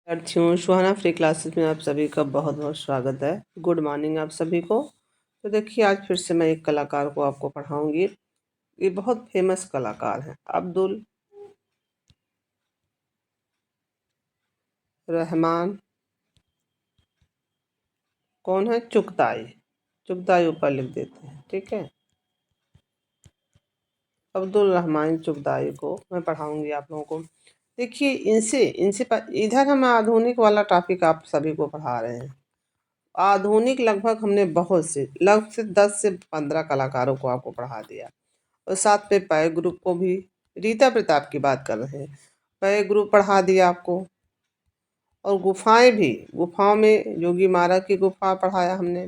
विद्यार्थियों, सुहाना free classes में आप सभी का बहुत बहुत स्वागत है। गुड मॉर्निंग आप सभी को। तो देखिए, आज फिर से मैं एक कलाकार को आपको पढ़ाऊंगी। ये बहुत फेमस कलाकार हैं, अब्दुल रहमान। कौन है? चुगताई। चुगताई ऊपर लिख देते हैं, ठीक है। अब्दुल रहमान चुगताई को मैं पढ़ाऊंगी आप लोगों को। देखिए, इनसे इनसे इधर हम आधुनिक वाला टॉपिक आप सभी को पढ़ा रहे हैं। आधुनिक लगभग हमने बहुत से लगभग से 10 से 15 कलाकारों को आपको पढ़ा दिया, और साथ में पै ग्रुप को भी। रीता प्रताप की बात कर रहे हैं, पै ग्रुप पढ़ा दिया आपको। और गुफाएं भी, गुफाओं में जोगी मारा की गुफा पढ़ाया हमने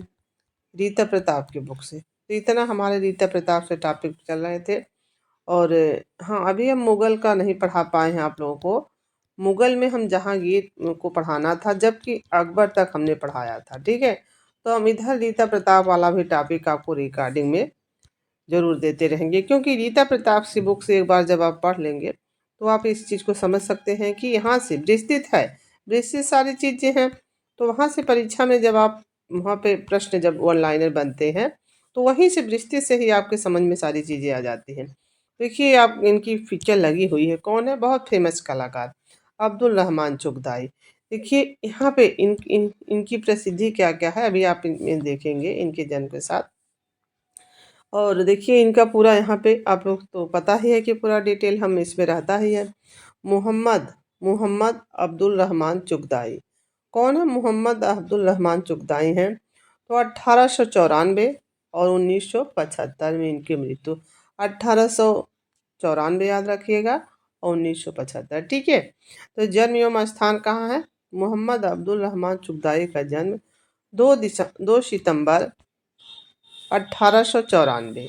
रीता प्रताप की बुक से। तो इतना हमारे रीता प्रताप से टॉपिक चल रहे थे। और हाँ, अभी हम मुगल का नहीं पढ़ा पाए हैं आप लोगों को। मुगल में हम जहांगीर को पढ़ाना था, जबकि अकबर तक हमने पढ़ाया था, ठीक है। तो हम इधर रीता प्रताप वाला भी टॉपिक आपको रिकॉर्डिंग में ज़रूर देते रहेंगे, क्योंकि रीता प्रताप की बुक से एक बार जब आप पढ़ लेंगे तो आप इस चीज़ को समझ सकते हैं कि यहाँ से विस्तृत है, विस्तृत सारी चीज़ें हैं। तो वहाँ से परीक्षा में जब आप वहाँ पे प्रश्न जब वन लाइनर बनते हैं, तो वहीं से विस्तृत से ही आपके समझ में सारी चीज़ें आ जाती हैं। देखिए, आप इनकी पिक्चर लगी हुई है। कौन है? बहुत फेमस कलाकार अब्दुल रहमान चुगताई। देखिए यहाँ पे इनकी प्रसिद्धि क्या क्या है, अभी आप इनमें देखेंगे इनके जन्म के साथ। और देखिए, इनका पूरा यहाँ पे आप लोग तो पता ही है कि पूरा डिटेल हम इसमें रहता ही है। मोहम्मद मोहम्मद अब्दुल रहमान चुगताई। कौन है? मोहम्मद अब्दुल रहमान चुगताई हैं। तो 1894 और 1975 में इनकी मृत्यु। 1894 याद रखिएगा, और 1975, ठीक है। तो जन्म एवं स्थान कहाँ है? मोहम्मद अब्दुल रहमान चुगताई का जन्म 2 सितंबर 1894।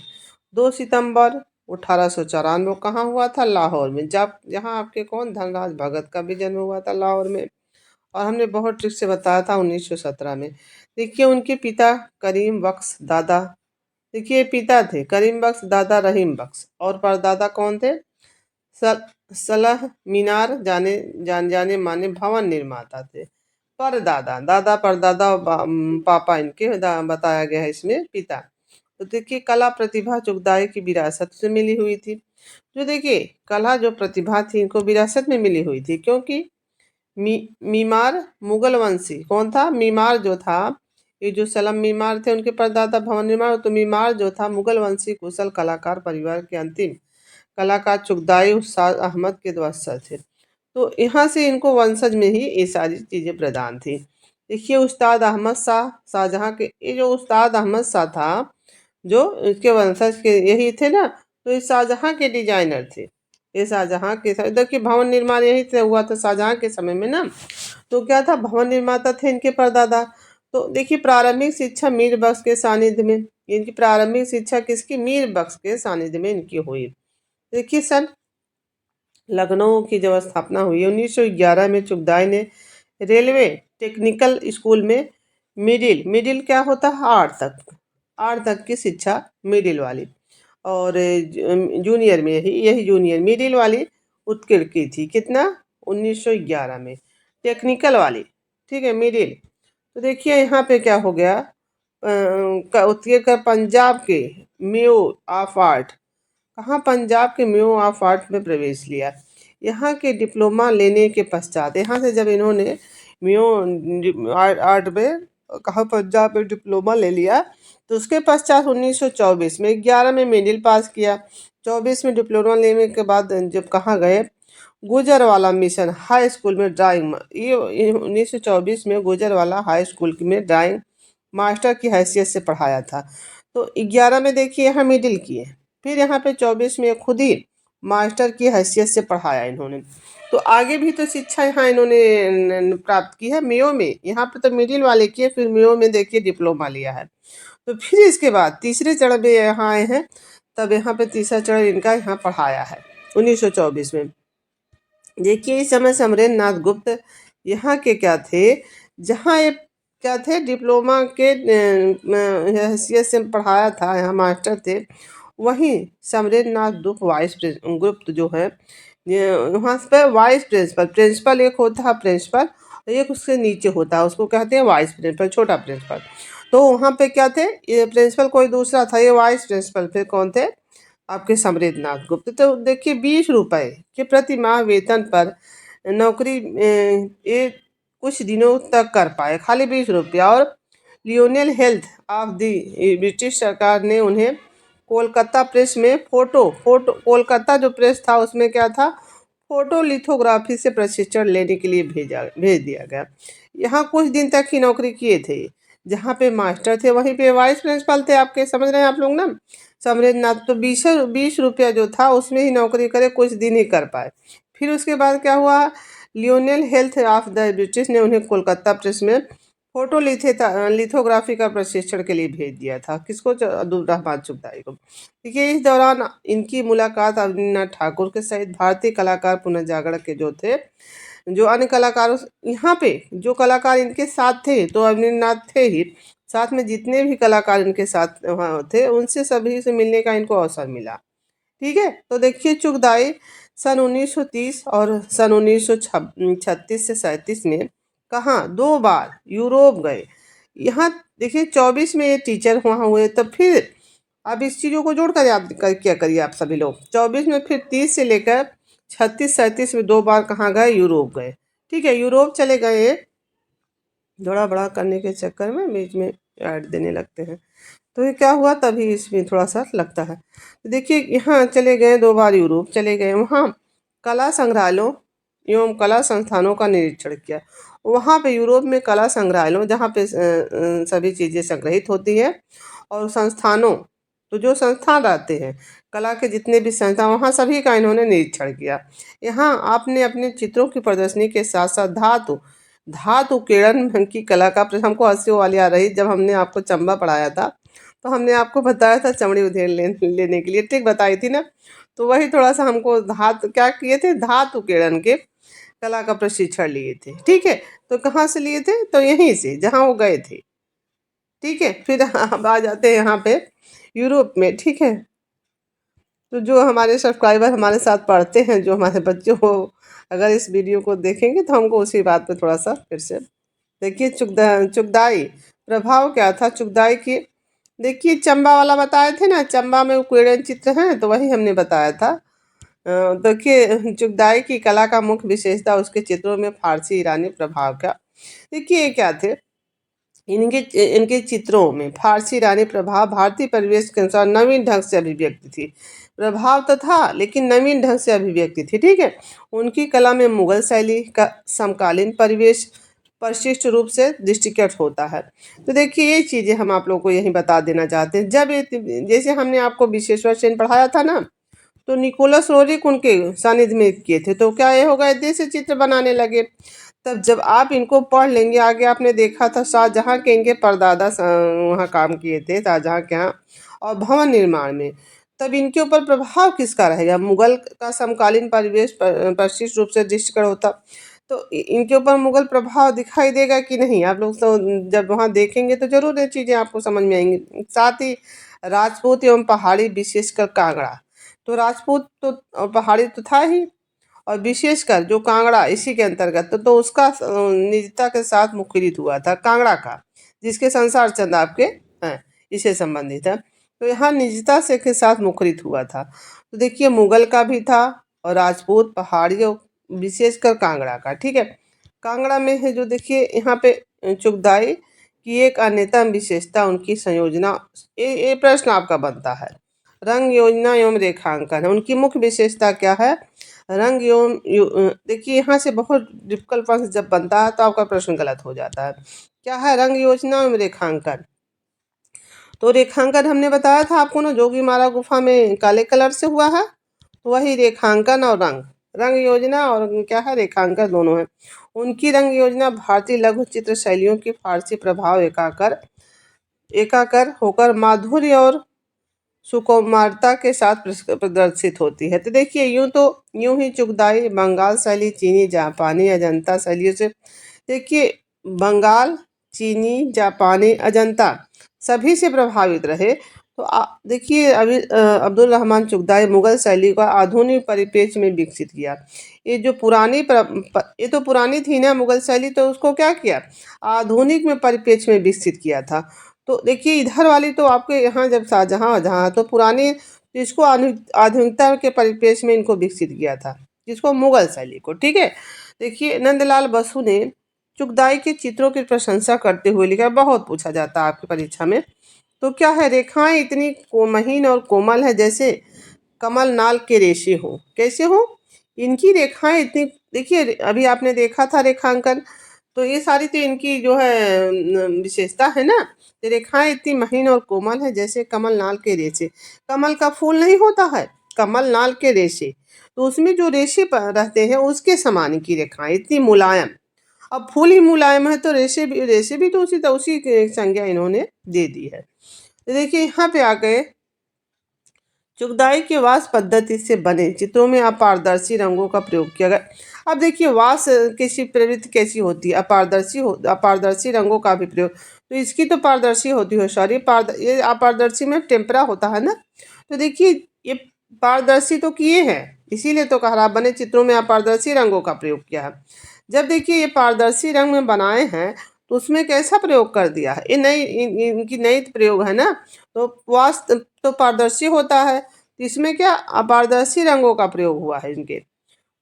2 सितंबर 1894 कहाँ हुआ था? लाहौर में। जब यहाँ आपके कौन? धनराज भगत का भी जन्म हुआ था लाहौर में। और हमने बहुत ट्रिक से बताया था 1917 में। देखिए, उनके पिता करीम बख्श, दादा, देखिए पिता थे करीम बख्श, दादा रहीम बख्श, और परदादा कौन थे? सलह मीनार जाने माने भवन निर्माता थे। परदादा, दादा परदादा और पापा इनके बताया गया है इसमें पिता। तो देखिए, कला प्रतिभा चुगताई की विरासत से मिली हुई थी। जो देखिए, कला जो प्रतिभा थी इनको विरासत में मिली हुई थी, क्योंकि मीमार मुगल वंशी कौन था? मीमार जो था, ये जो सलम मीमार थे उनके परदादा भवन निर्माण। तो मीमार जो था मुगल वंशी कुशल कलाकार परिवार के अंतिम कलाकार चुगताई उस्ताद अहमद के वंशज थे। तो यहाँ से इनको वंशज में ही ये सारी चीज़ें प्रदान थी। देखिए, उस्ताद अहमद शाह, शाहजहाँ के, ये जो उस्ताद अहमद शाह था, जो इसके वंशज के यही थे ना, तो ये शाहजहाँ के डिजाइनर थे। ये शाहजहाँ के समय, देखिए भवन निर्माण यही से हुआ था शाहजहाँ के समय में ना। तो क्या था? भवन निर्माता थे इनके परदादा। तो देखिए, प्रारंभिक शिक्षा मीर बख्श के सानिध्य में, इनकी प्रारंभिक शिक्षा किसकी? मीर बख्श के सानिध्य में इनकी हुई। देखिए, सन लखनऊ की जब स्थापना हुई 1911 में, चुगताई ने रेलवे टेक्निकल स्कूल में मिडिल मिडिल क्या होता है? आठ तक की शिक्षा मिडिल वाली, और जूनियर में यही जूनियर मिडिल वाली उत्कीर्ण की थी। कितना? 1911 में। टेक्निकल वाली, ठीक है, मिडिल। तो देखिए यहाँ पे क्या हो गया, उत्कीर्ण कर पंजाब के म्यू ऑफ आर्ट, कहाँ? पंजाब के म्यू ऑफ आर्ट में प्रवेश लिया। यहाँ के डिप्लोमा लेने के पश्चात, यहाँ से जब इन्होंने म्यू आर्ट में कहाँ पंजाब में डिप्लोमा ले लिया, तो उसके पश्चात 1924 में 11 में मिडिल पास किया। 24 में डिप्लोमा लेने के बाद जब कहाँ गए? गुजरवाला मिशन हाई स्कूल में ड्राइंग, ये 1924 में गुजरवाला हाई स्कूल में ड्राइंग मास्टर की हैसियत से पढ़ाया था। तो 11 में देखिए यहाँ मिडिल किए, फिर यहाँ पे 24 में खुद ही मास्टर की हैसियत से पढ़ाया इन्होंने। तो आगे भी तो शिक्षा यहाँ इन्होंने प्राप्त की है मेयो में। यहाँ पे तो मिडिल वाले किए, फिर मेयो में देखिए डिप्लोमा लिया है। तो फिर इसके बाद तीसरे चरण में यहाँ आए हैं, तब यहाँ पे तीसरा चरण इनका यहाँ पढ़ाया है 1924 में। देखिए, इस समय समरेंद्र गुप्त यहाँ के क्या थे? जहाँ ये क्या थे? डिप्लोमा के हैसियत से पढ़ाया था, यहाँ मास्टर थे। वहीं समरेंद्र गुप्त जो है, वहाँ पे वाइस प्रिंसिपल, प्रिंसिपल एक होता है प्रिंसिपल, तो एक उसके नीचे होता है, उसको कहते हैं वाइस प्रिंसिपल, छोटा प्रिंसिपल। तो वहाँ पे क्या थे, ये प्रिंसिपल कोई दूसरा था, ये वाइस प्रिंसिपल फिर कौन थे, आपके समरेंद्रनाथ गुप्त। तो देखिए 20 रुपए के प्रति माह वेतन पर नौकरी ये कुछ दिनों तक कर पाए, खाली 20 रुपया। और Lionel health of the British सरकार ने उन्हें कोलकाता प्रेस में फोटो फोटो कोलकाता जो प्रेस था उसमें क्या था, फोटो लिथोग्राफी से प्रशिक्षण लेने के लिए भेज दिया गया। यहाँ कुछ दिन तक ही नौकरी किए थे, जहाँ पे मास्टर थे वहीं पे वाइस प्रिंसिपल थे, आपके समझ रहे हैं आप लोग ना। समरेंद्रनाथ तो 20 रुपया जो था उसमें ही नौकरी करे, कुछ दिन ही कर पाए। फिर उसके बाद क्या हुआ, Lionel health of the British ने उन्हें कोलकाता प्रेस में फोटो लिथोग्राफी का प्रशिक्षण के लिए भेज दिया था, किसको, अब्दुल चुगताई को। देखिए इस दौरान इनकी मुलाकात अवनीनाथ ठाकुर के सहित भारतीय कलाकार पुनर्जागरण के जो थे, जो अन्य कलाकारों यहाँ पे जो कलाकार इनके साथ थे तो अवनीनाथ थे ही, साथ में जितने भी कलाकार इनके साथ वहाँ थे उनसे सभी से मिलने का इनको अवसर मिला। ठीक है, तो देखिए चुगदाई सन 1930 और सन 1936 से 37 में कहाँ 2 बार यूरोप गए। यहाँ देखिए 24 में ये टीचर वहाँ हुए, तब फिर अब इस चीज़ों को जोड़ कर क्या करिए आप सभी लोग, 24 में फिर 30 से लेकर 36-37 में 2 बार कहाँ गए, यूरोप गए। ठीक है, यूरोप चले गए, थोड़ा बड़ा करने के चक्कर में बीच में ऐड देने लगते हैं, तो ये क्या हुआ तभी इसमें थोड़ा सा लगता है। तो देखिए यहाँ चले गए 2 बार यूरोप चले गए, वहाँ कला संग्रहालयों एवं कला संस्थानों का निरीक्षण किया। वहाँ पे यूरोप में कला संग्रहालयों जहाँ पे सभी चीज़ें संग्रहित होती हैं, और संस्थानों तो जो संस्थान रहते हैं कला के जितने भी संस्थान, वहाँ सभी का इन्होंने निरीक्षण किया। यहाँ आपने अपने चित्रों की प्रदर्शनी के साथ साथ धातु धातु किरण की कला का हमको हंसी वाली आ रही, जब हमने आपको चंबा पढ़ाया था तो हमने आपको बताया था चमड़ी उधेड़ लेने के लिए, ठीक बताई थी ना। तो वही थोड़ा सा हमको क्या किए थे, धातु किरण के कला का प्रशिक्षण लिए थे। ठीक है, तो कहाँ से लिए थे, तो यहीं से जहाँ वो गए थे। ठीक है, फिर अब आ जाते हैं यहाँ पे यूरोप में। ठीक है, तो जो हमारे सब्सक्राइबर हमारे साथ पढ़ते हैं, जो हमारे बच्चे हो, अगर इस वीडियो को देखेंगे तो हमको उसी बात पे थोड़ा सा फिर से देखिए। चुगदाई प्रभाव क्या था चुगदाई की, देखिए चंबा वाला बताए थे ना, चंबा में उकेड़न चित्र हैं, तो वही हमने बताया था। देखिए चुगदाई की कला का मुख्य विशेषता उसके चित्रों में फारसी ईरानी प्रभाव का। देखिए ये क्या थे, इनके इनके चित्रों में फारसी ईरानी प्रभाव भारतीय परिवेश के अनुसार नवीन ढंग से अभिव्यक्ति थी। प्रभाव तो था लेकिन नवीन ढंग से अभिव्यक्ति थी। ठीक है, उनकी कला में मुगल शैली का समकालीन परिवेश परिशिष्ट रूप से दृष्टिगत होता है। तो देखिए ये चीज़ें हम आप लोगों को यही बता देना चाहते हैं। जब ये जैसे हमने आपको विश्वेश्वर सेन पढ़ाया था ना, तो निकोलस रोरिक उनके सानिध्य में किए थे, तो क्या ये हो गए देश चित्र बनाने लगे। तब जब आप इनको पढ़ लेंगे आगे, आपने देखा था शाहजहाँ के इनके परदादा वहाँ काम किए थे शाहजहाँ के यहाँ, और भवन निर्माण में, तब इनके ऊपर प्रभाव किसका रहेगा, मुगल का समकालीन परिवेश परिशिष्ट रूप से दृष्टिगत होता, तो इनके ऊपर मुगल प्रभाव दिखाई देगा कि नहीं, आप लोग तो जब वहाँ देखेंगे तो जरूर ये चीज़ें आपको समझ में आएंगी। साथ ही राजपूत एवं पहाड़ी विशेषकर कांगड़ा, तो राजपूत तो और पहाड़ी तो था ही, और विशेषकर जो कांगड़ा इसी के अंतर्गत, तो उसका निजता के साथ मुखरित हुआ था कांगड़ा का, जिसके संसार चंद आपके हैं इससे संबंधित है। तो यहाँ निजता से के साथ मुखरित हुआ था। तो देखिए मुगल का भी था और राजपूत पहाड़ी और विशेषकर कांगड़ा का। ठीक है, कांगड़ा में है जो देखिए यहाँ पे चुगदाई की एक अन्यतम विशेषता उनकी संयोजना, ये प्रश्न आपका बनता है, रंग योजना एवं रेखांकन है उनकी मुख्य विशेषता क्या है। रंग एवं देखिए यहाँ से बहुत डिफिकल्ट प्रश्न जब बनता है तो आपका प्रश्न गलत हो जाता है। क्या है, रंग योजना एवं रेखांकन। तो रेखांकन हमने बताया था आपको ना, जोगीमारा गुफा में काले कलर से हुआ है, तो वही रेखांकन, और रंग रंग योजना और क्या है, रेखांकन दोनों है। उनकी रंग योजना भारतीय लघु चित्र शैलियों की फारसी प्रभाव एकाकर एकाकर होकर माधुर्य और सुकुमारता के साथ प्रदर्शित होती है। तो देखिए यूं ही चुगदाई बंगाल शैली, चीनी, जापानी, अजंता शैलियों से, देखिए बंगाल, चीनी, जापानी, अजंता सभी से प्रभावित रहे। तो देखिए अभी अब्दुल रहमान चुगताई मुगल शैली को आधुनिक परिप्रेक्ष्य में विकसित किया। ये जो ये तो पुरानी थी ना मुगल शैली, तो उसको क्या किया, आधुनिक में परिप्रेक्ष्य में विकसित किया था। तो देखिए इधर वाली तो आपके यहाँ जब शाहजहाँ जहाँ तो पुरानी, तो इसको आधुनिकता के परिप्रेक्ष्य में इनको विकसित किया था, जिसको मुगल शैली को, ठीक है। देखिए नंदलाल बसु ने चुगताई के चित्रों की प्रशंसा करते हुए लिखा, बहुत पूछा जाता है आपकी परीक्षा में। तो क्या है, रेखाएं इतनी महीन और कोमल है जैसे कमल नाल के रेशे हो। कैसे हो, इनकी रेखाएं इतनी, देखिए अभी आपने देखा था रेखांकन, तो ये सारी तो इनकी जो है विशेषता है ना। तो रेखाएं इतनी महीन और कोमल है जैसे कमल नाल के रेशे। कमल का फूल नहीं होता है, कमल नाल के रेशे, तो उसमें जो रेशे रहते हैं उसके समान की रेखाएं इतनी मुलायम। अब फूल ही मुलायम है तो रेशे भी तो उसी की संज्ञा इन्होंने दे दी है। तो देखिए यहाँ पे आ गए, चुगताई के वास पद्धति से बने चित्रों में अपारदर्शी रंगों का प्रयोग किया गया। अब देखिए वास की प्रवृत्ति कैसी होती है, अपारदर्शी रंगों का भी प्रयोग। तो इसकी तो पारदर्शी होती है, सॉरी ये अपारदर्शी में टेम्परा होता है ना। तो देखिए ये पारदर्शी तो किए हैं, इसीलिए तो कह रहा बने चित्रों में अपारदर्शी रंगों का प्रयोग किया है। जब देखिए ये पारदर्शी रंग में बनाए हैं, तो उसमें कैसा प्रयोग कर दिया है, ये इनकी नई प्रयोग है ना। तो वास्तव तो पारदर्शी होता है, तो इसमें क्या अपारदर्शी रंगों का प्रयोग हुआ है इनके।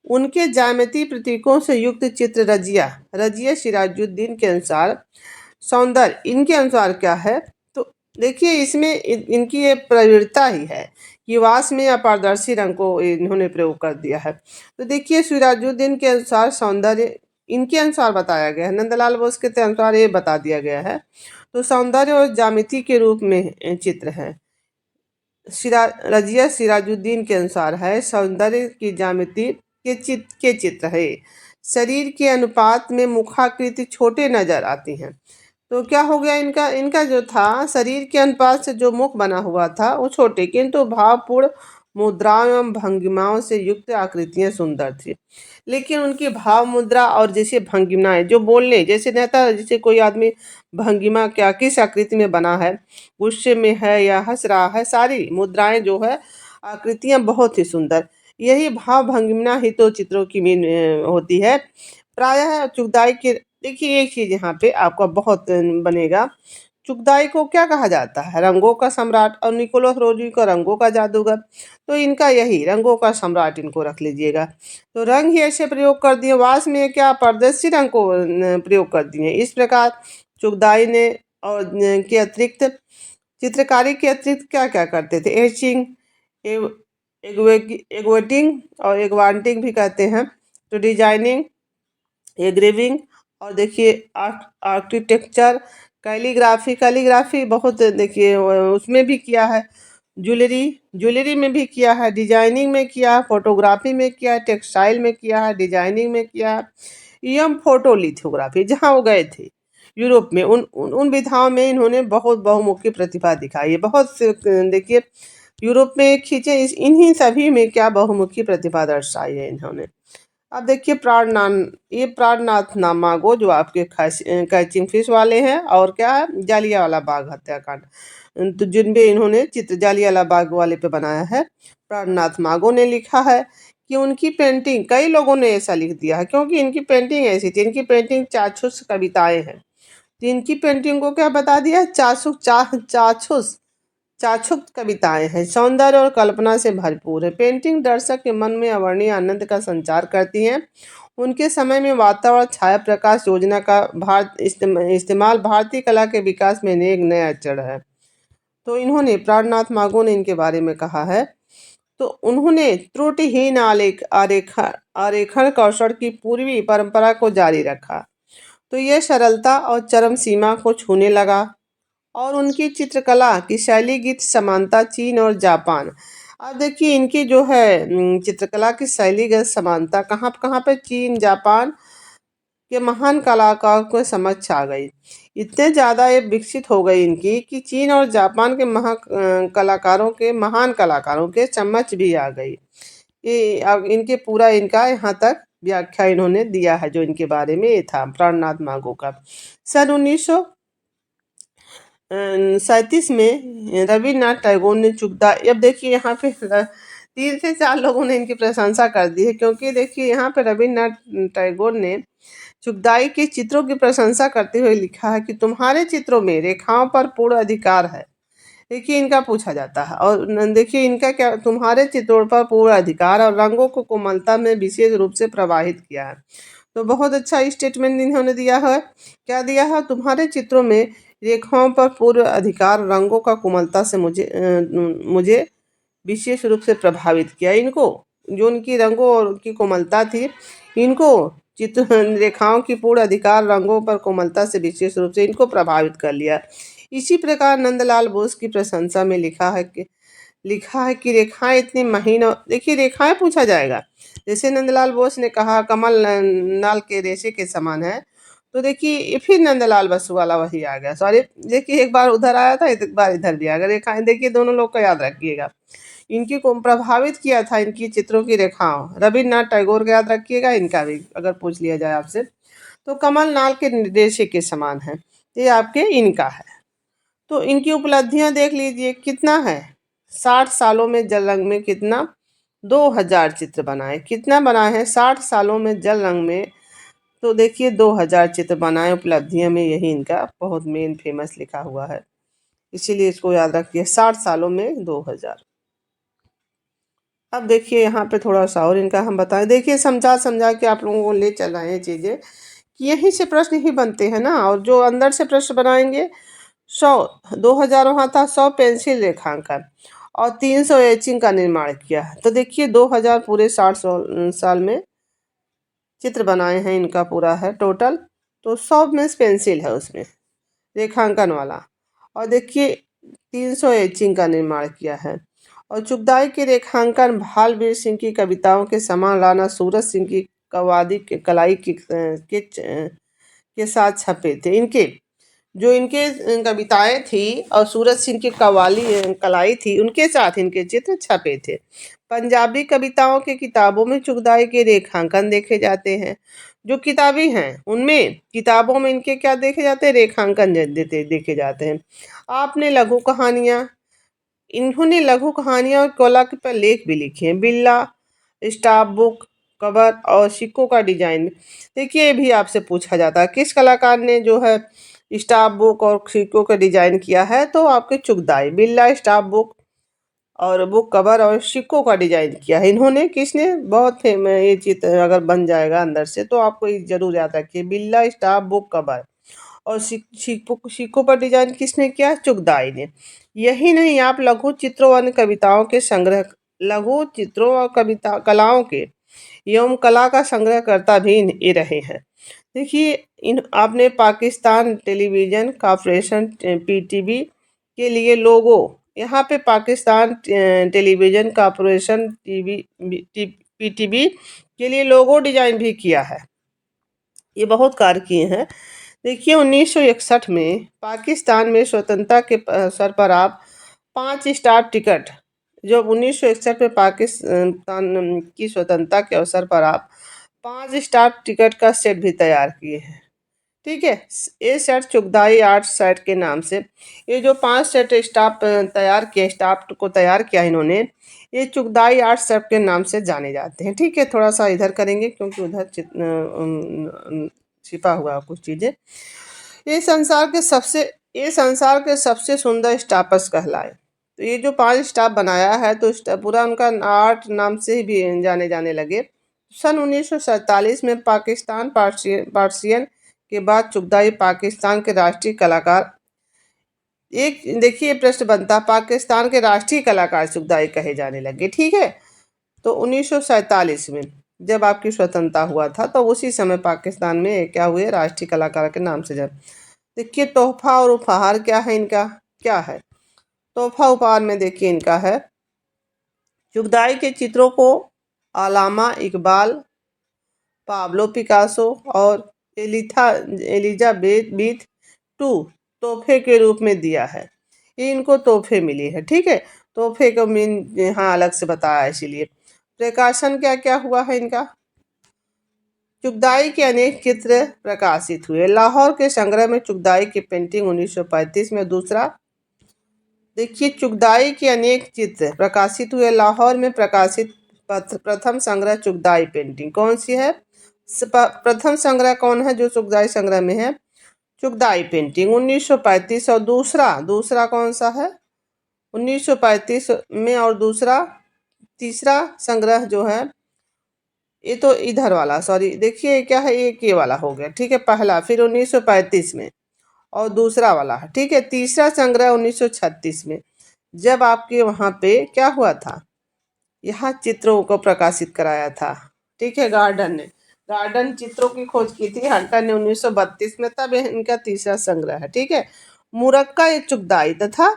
उनके ज्यामितीय प्रतीकों से युक्त चित्र रजिया रजिया सिराजुद्दीन के अनुसार सौंदर्य, इनके अनुसार क्या है, तो देखिए इसमें इनकी ये प्रवृत्ता ही है कि वास में अपारदर्शी रंग को इन्होंने प्रयोग कर दिया है। तो देखिए सिराजुद्दीन के अनुसार सौंदर्य, इनके अनुसार बताया गया है, नंदलाल बोस के अनुसार ये बता दिया गया है। तो सौंदर्य और ज्यामिति के रूप में चित्र है। रजिया सिराजुद्दीन के अनुसार है सौंदर्य की ज्यामिति के चित्र है। शरीर के अनुपात में मुखाकृति छोटे नजर आती हैं। तो क्या हो गया, इनका इनका जो था शरीर के अनुपात से जो मुख बना हुआ था वो छोटे, किंतु भावपूर्ण मुद्राओं एवं भंगिमाओं से युक्त आकृतियां सुंदर थी। लेकिन उनकी भाव मुद्रा और जैसे भंगिमाएं जो बोलने जैसे रहता, जैसे कोई आदमी भंगिमा क्या किस आकृति में बना है, गुस्से में है या हंस रहा है, सारी मुद्राएं जो है आकृतियां बहुत ही सुंदर। यही भाव भंगिमा ही तो चित्रों की मेन होती है। प्रायः चुगताई के, देखिए एक चीज यहाँ पे आपका बहुत बनेगा, चुगताई को क्या कहा जाता है, रंगों का सम्राट, और निकोलस रोजी को रंगों का जादूगर। तो इनका यही रंगों का सम्राट इनको रख लीजिएगा। तो रंग ही ऐसे प्रयोग कर दिए, वास में क्या पारदर्शी रंग को प्रयोग कर दिए। इस प्रकार चुगताई ने और के अतिरिक्त चित्रकारी के अतिरिक्त क्या क्या करते थे, एचिंग, एग्वेटिंग और एग्वांटिंग भी कहते हैं, तो डिजाइनिंग, एग्रेविंग, और देखिए आर्किटेक्चर, कैलीग्राफी, कैलीग्राफी बहुत देखिए उसमें भी किया है, ज्वेलरी ज्वेलरी में भी किया है, डिजाइनिंग में किया है, फोटोग्राफी में किया है, टेक्सटाइल में किया है, डिजाइनिंग में किया है, एवं फोटोलिथोग्राफी जहाँ वो गए थे यूरोप में, उन विधाओं में इन्होंने बहुत बहुमुखी प्रतिभा दिखाई है। बहुत से देखिए यूरोप में खींचे, इन्हीं सभी में क्या बहुमुखी प्रतिभा दर्शाई है इन्होंने। अब देखिए प्राणनाथ नामागो जो आपके कैचिंग फिश वाले हैं, और क्या है जालियांवाला बाग हत्याकांड, तो जिनपे इन्होंने चित्र जालियांवाला बाग वाले पे बनाया है। प्राणनाथ मागो ने लिखा है कि उनकी पेंटिंग, कई लोगों ने ऐसा लिख दिया है क्योंकि इनकी पेंटिंग ऐसी थी, इनकी पेंटिंग चाक्षुष कविताएं हैं। तो इनकी पेंटिंग को क्या बता दिया, चाक्षुष चाक्षुष कविताएं हैं, सौंदर्य और कल्पना से भरपूर है। पेंटिंग दर्शक के मन में अवर्णीय आनंद का संचार करती हैं। उनके समय में वातावरण छाया प्रकाश योजना का इस्तेमाल भारतीय कला के विकास में एक नया अक्षर है। तो इन्होंने प्राणनाथ मागो ने इनके बारे में कहा है, तो उन्होंने त्रुटिहीन आरेखन कौशल की पूर्वी परंपरा को जारी रखा। तो यह सरलता और चरम सीमा को छूने लगा, और उनकी चित्रकला की शैलीगत समानता चीन और जापान। अब देखिए इनकी जो है चित्रकला की शैलीगत समानता कहाँ कहाँ पे, चीन जापान के महान कलाकारों को समझ आ गई। इतने ज़्यादा ये विकसित हो गई इनकी कि चीन और जापान के महान कलाकारों के समझ भी आ गई। ये अब इनके पूरा इनका यहाँ तक व्याख्या इन्होंने दिया है, जो इनके बारे में ये था प्राणनाथ मागो का। सन 1900 1937 में रविन्द्रनाथ टैगोर ने चुगदाई, अब देखिए यहाँ पे 3 से 4 लोगों ने इनकी प्रशंसा कर दी है, क्योंकि देखिए यहाँ पे रविन्द्रनाथ टैगोर ने चुगदाई के चित्रों की प्रशंसा करते हुए लिखा है कि तुम्हारे चित्रों में रेखाओं पर पूर्ण अधिकार है। देखिए इनका पूछा जाता है, और देखिए इनका क्या, तुम्हारे चित्रों पर पूर्ण अधिकार और रंगों को कोमलता में विशेष रूप से प्रवाहित किया है। तो बहुत अच्छा स्टेटमेंट इन्होंने दिया है। क्या दिया है? तुम्हारे चित्रों में रेखाओं पर पूर्ण अधिकार, रंगों का कोमलता से मुझे विशेष रूप से प्रभावित किया। इनको जो उनकी रंगों और की कोमलता थी, इनको चित्र रेखाओं की पूर्ण अधिकार, रंगों पर कोमलता से विशेष रूप से इनको प्रभावित कर लिया। इसी प्रकार नंदलाल बोस की प्रशंसा में लिखा है कि रेखाएं इतनी महीन, और देखिए रेखाएं पूछा जाएगा। जैसे नंदलाल बोस ने कहा कमल नाल के रेशे के समान है, तो देखिए ये फिर नंदलाल बसु वाला वही आ गया। सॉरी, देखिए एक बार उधर आया था, एक बार इधर भी आ गया। रेखाएं देखिए, दोनों लोग को याद रखिएगा। इनकी को प्रभावित किया था, इनकी चित्रों की रेखाओं, रविन्द्रनाथ टैगोर का याद रखिएगा। इनका भी अगर पूछ लिया जाए आपसे, तो कमल नाल के रेशे के समान है, ये आपके इनका है। तो इनकी उपलब्धियां देख लीजिए, कितना है 60 सालों में जल रंग में कितना 2000 चित्र बनाए। कितना बनाए हैं 60 सालों में जल रंग में? तो देखिए 2000 चित्र बनाए। उपलब्धियों में यही इनका बहुत मेन फेमस लिखा हुआ है, इसीलिए इसको याद रखिए, 60 सालों में 2000। अब देखिए यहाँ पे थोड़ा सा और इनका हम बताएं। देखिए समझा समझा के आप लोगों को ले चल रहे हैं चीज़ें, कि यहीं से प्रश्न ही बनते हैं ना, और जो अंदर से प्रश्न बनाएंगे। 2000 वहाँ था, 100 पेंसिल रेखांकन और 300 एचिंग का निर्माण किया। तो देखिए 2000 पूरे 60 साल में चित्र बनाए हैं, इनका पूरा है टोटल। तो 100 में पेंसिल है उसमें रेखांकन वाला, और देखिए 300 एचिंग का निर्माण किया है। और चुगदाई के रेखांकन भालवीर सिंह की कविताओं के समान राणा सूरज सिंह की कवादी के कलाई के साथ छपे थे। इनके जो इनके कविताएं थी और सूरज सिंह की कवाली कलाई थी, उनके साथ इनके चित्र छपे थे। पंजाबी कविताओं की किताबों में चुगदाई के रेखांकन देखे जाते हैं। जो किताबी हैं उनमें, किताबों में इनके क्या देखे जाते हैं? रेखांकन देखे जाते हैं। आपने लघु कहानियां, इन्होंने लघु कहानियां और कला पर लेख भी लिखे हैं। बिल्ला, स्टाफ बुक, कवर और सिक्कों का डिजाइन, देखिए ये भी आपसे पूछा जाता है, किस कलाकार ने जो है स्टाफ बुक और सिक्कों का डिजाइन किया है? तो आपके चुगदाई। बिल्ला स्टाफ बुक और बुक कवर और सिक्कों का डिजाइन किया है इन्होंने। किसने? बहुत फेमस, ये चित्र अगर बन जाएगा अंदर से तो आपको ये जरूर याद रखिए, बिल्ला स्टाफ बुक कवर और सिक्कों पर डिजाइन किसने किया? चुगदाई ने। यही नहीं, आप लघु चित्रों और कविताओं के संग्रह, लघु चित्रों और कविता कलाओं के एवं कला का संग्रहकर्ता भी ये रहे हैं। देखिए इन आपने पाकिस्तान टेलीविजन कॉर्पोरेशन पीटीवी के लिए लोगो, यहाँ पे पाकिस्तान टेलीविजन कॉर्पोरेशन पीटीवी के लिए लोगो डिजाइन भी किया है। ये बहुत कार्य किए हैं। देखिए 1961 में पाकिस्तान में स्वतंत्रता के अवसर पर आप 5 स्टार टिकट, जब 1961 में पाकिस्तान की स्वतंत्रता के अवसर पर आप 5 स्टार टिकट का सेट भी तैयार किए हैं। ठीक है, ये सेट चुगदाई आर्ट सेट के नाम से, ये जो 5 सेट स्टाफ तैयार किए, स्टाफ को तैयार किया इन्होंने, ये चुगदाई आर्ट सेट के नाम से जाने जाते हैं। ठीक है, थोड़ा सा इधर करेंगे क्योंकि उधर छिपा हुआ कुछ चीज़ें। ये संसार के सबसे सुंदर स्टाफस कहलाए। तो ये जो 5 स्टाफ बनाया है, तो पूरा उनका आर्ट नाम से ही भी जाने जाने लगे। सन 1947 में पाकिस्तान पार्सियन के बाद चुगदाई पाकिस्तान के राष्ट्रीय कलाकार, एक देखिए प्रश्न बनता, पाकिस्तान के राष्ट्रीय कलाकार चुगदाई कहे जाने लगे। ठीक है, तो 1947 में जब आपकी स्वतंत्रता हुआ था, तो उसी समय पाकिस्तान में क्या हुए? राष्ट्रीय कलाकार के नाम से जब। देखिए तोहफा और उपहार क्या है इनका, क्या है? तोहफा उपहार में देखिए इनका है, चुगदाई के चित्रों को अलामा इकबाल, पाब्लो पिकासो और एलिजाबेथ टू तोहफे के रूप में दिया है। ये इनको तोहफे मिली है। ठीक है, तोहफे को मीन यहाँ अलग से बताया है, इसीलिए। प्रकाशन क्या क्या हुआ है इनका? चुगदाई के अनेक चित्र प्रकाशित हुए। लाहौर के संग्रह में चुगदाई की पेंटिंग 1935 में। दूसरा देखिए, चुगदाई के अनेक चित्र प्रकाशित हुए। लाहौर में प्रकाशित प्रथम संग्रह चुगदाई पेंटिंग कौन सी है? प्रथम संग्रह कौन है जो चुगदाई संग्रह में है? चुगदाई पेंटिंग 1935। और दूसरा दूसरा कौन सा है? 1935 में। और दूसरा तीसरा संग्रह जो है, ये तो इधर वाला, सॉरी, देखिए क्या है, ये वाला हो गया, ठीक है, पहला, फिर 1935 में और दूसरा वाला है, ठीक है। तीसरा संग्रह 1936 में, जब आपके वहाँ पे क्या हुआ था, यहाँ चित्रों को प्रकाशित कराया था, ठीक है, गार्डन ने गार्डन चित्रों की खोज की थी हंटर ने 1932 में, तब इनका तीसरा संग्रह है, ठीक है। मुरक्का ए चुगदाई तथा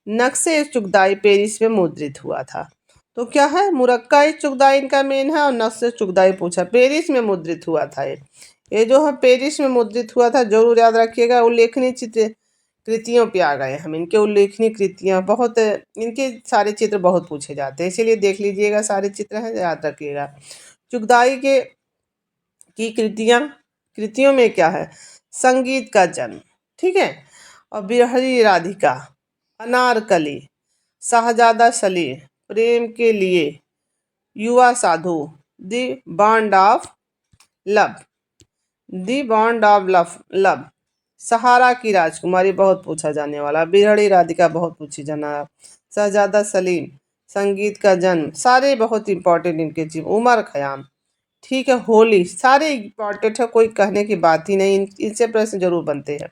नक्शे ए चुगदाई पेरिस में मुद्रित हुआ था। तो क्या है, मुरक्का ए चुगदाई इनका मेन है और नक्शे चुगदाई पूछा, पेरिस में मुद्रित हुआ था। ये जो है पेरिस में मुद्रित हुआ था, जरूर याद रखिएगा। उल्लेखनीय चित्र कृतियों पे आ गए हम, इनके उल्लेखनीय कृतियाँ बहुत, इनके सारे चित्र बहुत पूछे जाते हैं, इसीलिए देख लीजिएगा, सारे चित्र हैं, याद रखिएगा। चुगदाई के की कृतियों में क्या है, संगीत का जन्म, ठीक है, और बिरहरी राधिका, अनारकली, शाहजादा सलीम, प्रेम के लिए, युवा साधु, the bond of love, the bond of love, Sahara की राजकुमारी बहुत पूछा जाने वाला, बिरहड़ी राधिका बहुत पूछी जाना, शहजादा सलीम, संगीत का जन्म, सारे बहुत इंपॉर्टेंट इनके जीव, उमर खयाम, ठीक है, होली, सारे इंपॉर्टेंट है, कोई कहने की बात ही नहीं, इनसे प्रश्न जरूर बनते हैं।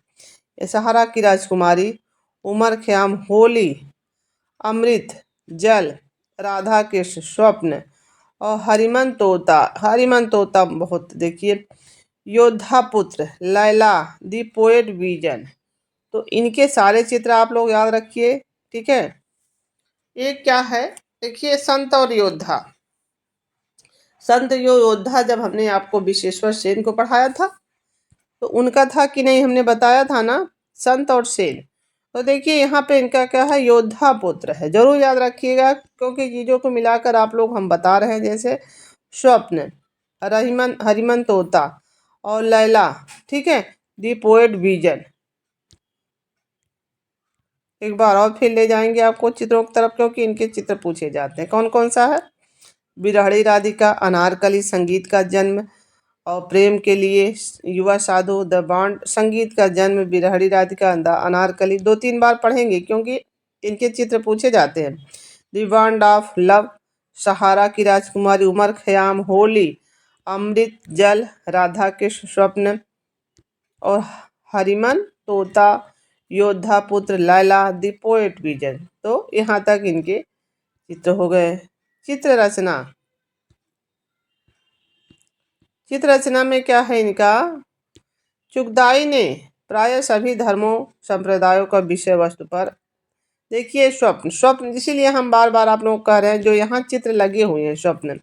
ये सहारा की राजकुमारी, उमर खयाम, होली, अमृत जल, राधा कृष्ण, स्वप्न, और हरिमन तोता बहुत, देखिए, योद्धा पुत्र, लैला, दी पोएट विजन। तो इनके सारे चित्र आप लोग याद रखिए, ठीक है। एक क्या है, देखिए, संत और योद्धा। संत योद्धा जब हमने आपको विश्वेश्वर सेन को पढ़ाया था तो उनका था कि नहीं, हमने बताया था ना, संत और सेन। तो देखिए यहाँ पे इनका क्या है, योद्धा पुत्र है, जरूर याद रखिएगा, क्योंकि चीज़ों को मिलाकर आप लोग हम बता रहे हैं, जैसे स्वप्न, हरिमन तोता और लैला, ठीक है, दी पोएट विजन। एक बार और फिर ले जाएंगे आपको चित्रों की तरफ, क्योंकि इनके चित्र पूछे जाते हैं। कौन कौन सा है, बिरहड़ी राधिका, अनारकली, संगीत का जन्म, और प्रेम के लिए, युवा साधु, द बॉन्ड, संगीत का जन्म, बिरहड़ी राधिका, अनारकली, 2-3 बार पढ़ेंगे क्योंकि इनके चित्र पूछे जाते हैं। The bond of love, Sahara की राजकुमारी, उमर खयाम, होली, अमृत जल, राधा के स्वप्न, और हरिमन तोता, योद्धा पुत्र, लैला, द पोएट विजन। तो यहाँ तक इनके चित्र हो गए। चित्र रचना में क्या है इनका, चुगदाई ने प्राय सभी धर्मों संप्रदायों का विषय वस्तु पर, देखिए, स्वप्न इसीलिए हम बार बार आप लोग कह रहे हैं, जो यहाँ चित्र लगे हुए हैं स्वप्न,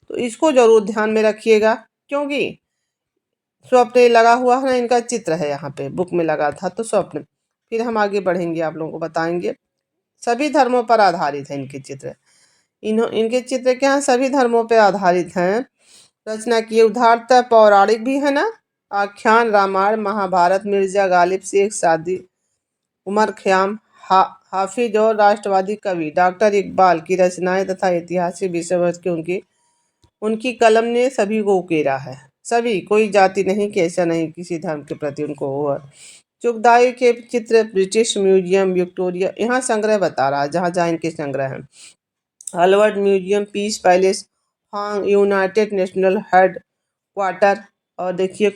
तो इसको जरूर ध्यान में रखिएगा, क्योंकि स्वप्न लगा हुआ है ना, इनका चित्र है, यहाँ पे बुक में लगा था, तो स्वप्न। फिर हम आगे बढ़ेंगे, आप लोगों को बताएंगे। सभी धर्मों पर आधारित है इनके चित्र, इनके चित्र क्या हैं, सभी धर्मों पर आधारित हैं। रचना की उदारता पौराणिक भी है ना, आख्यान, रामायण, महाभारत, मिर्जा गालिब, शेख सादी, उमर खयाम, हाफिज और राष्ट्रवादी कवि डॉक्टर इकबाल की रचनाएं तथा ऐतिहासिक विषय वस्तु की उनकी कलम ने सभी को उकेरा है। सभी, कोई जाति नहीं कि ऐसा नहीं किसी धर्म के प्रति उनको हुआ। चुगदाई के चित्र ब्रिटिश म्यूजियम, विक्टोरिया, यहाँ संग्रह बता रहा है, जहाँ जहाँ इनके संग्रह हैं। Harvard museum, peace palace, Hague, United National head quarter, और देखिए,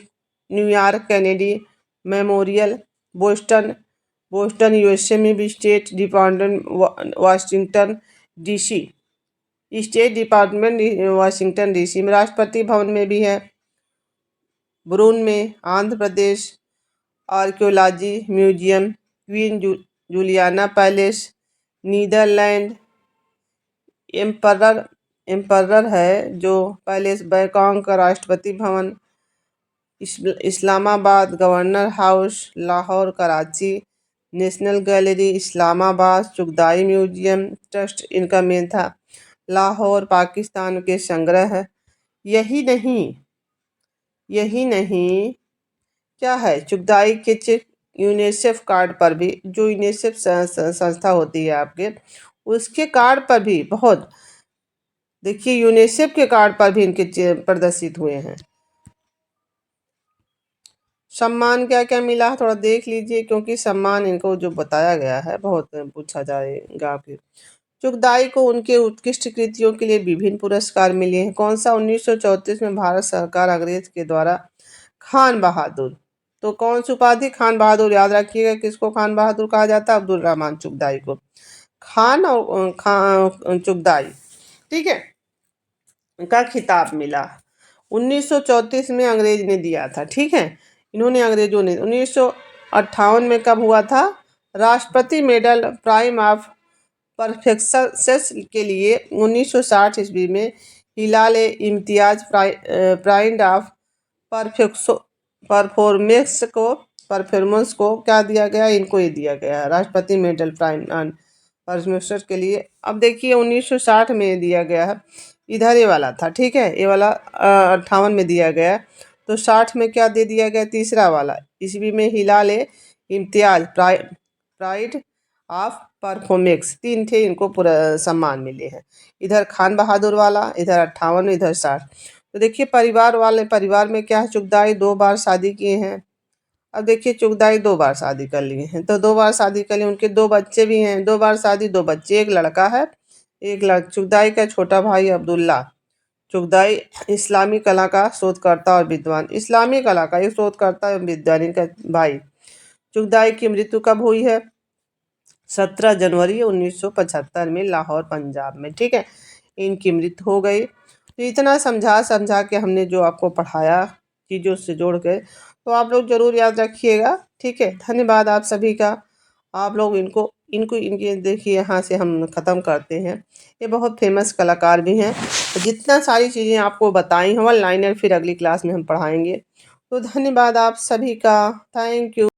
New York Kennedy memorial, Boston USA में भी, state department Washington DC, state department Washington DC में, राष्ट्रपति भवन में भी है, ब्रून में, Andhra Pradesh, archaeology museum, queen Juliana palace, Netherland, emperor है जो पैलेस, बैंकॉक का Rashtrapati Bhavan, Islamabad governor house, Lahore, Karachi national gallery, Islamabad Chughtai museum trust इनका मेन था, लाहौर पाकिस्तान के संग्रह है। यही नहीं, यही नहीं, क्या है, चुगदाई के चेक यूनिसेफ कार्ड पर भी, जो यूनिसेफ संस्था होती है आपके, उसके कार्ड पर भी बहुत, देखिए यूनिसेफ के कार्ड पर भी इनके प्रदर्शित हुए हैं। सम्मान क्या क्या मिला है थोड़ा देख लीजिए, क्योंकि सम्मान इनको जो बताया गया है बहुत पूछा जाएगा आपके। चुगदाई को उनके उत्कृष्ट कृतियों के लिए विभिन्न पुरस्कार मिले हैं। कौन सा? 1934 में भारत सरकार अंग्रेज के द्वारा खान बहादुर, तो कौन सी उपाधि? खान बहादुर। याद रखिएगा किसको खान बहादुर कहा जाता है? अब्दुल रहमान चुगदाई को। खान और चुगदाई, ठीक है, का खिताब मिला 1934 में अंग्रेज ने दिया था, ठीक है। इन्होंने, अंग्रेजों ने 1958 में कब हुआ था? राष्ट्रपति मेडल प्राइम ऑफ परफेक्शंस के लिए 1960 ईस्वी में हिलाल इम्तियाज प्राइड ऑफ परफॉर्मेंस को क्या दिया गया? इनको ही दिया गया राष्ट्रपति मेडल प्राइम परफॉर्मेंस के लिए। अब देखिए 1960 में दिया गया है, इधर ये वाला था, ठीक है, ये वाला 58 में दिया गया, तो 60 में क्या दे दिया गया? तीसरा वाला, ईस्वी में हिलाल इम्तियाज प्राइड ऑफ परफॉर्मेंस, 3 थे इनको पूरा सम्मान मिले हैं। इधर खान बहादुर वाला, इधर 58, इधर 60। तो देखिए परिवार में क्या है, चुगदाई 2 बार शादी किए हैं। अब देखिए चुगदाई 2 बार शादी कर लिए हैं, तो 2 बार शादी कर लिए, उनके 2 बच्चे भी हैं, 2 बार शादी 2 बच्चे, एक लड़का है एक लड़की। चुगदाई का छोटा भाई अब्दुल्ला चुगदाई इस्लामी कला का शोधकर्ता और विद्वान, इस्लामी कला का एक शोधकर्ता एवं विद्वान इनका भाई। चुगदाई की मृत्यु कब हुई है? 17 जनवरी 1975 में लाहौर पंजाब में, ठीक है, इनकी मृत्यु हो गई। तो इतना समझा के हमने जो आपको पढ़ाया चीज़ों से जोड़ के, तो आप लोग ज़रूर याद रखिएगा, ठीक है। धन्यवाद आप सभी का। आप लोग इनको इनको इनके देखिए, यहाँ से हम ख़त्म करते हैं। ये बहुत फेमस कलाकार भी हैं, तो जितना सारी चीज़ें आपको बताई हैं वन लाइनर फिर अगली क्लास में हम पढ़ाएंगे। तो धन्यवाद आप सभी का, थैंक यू।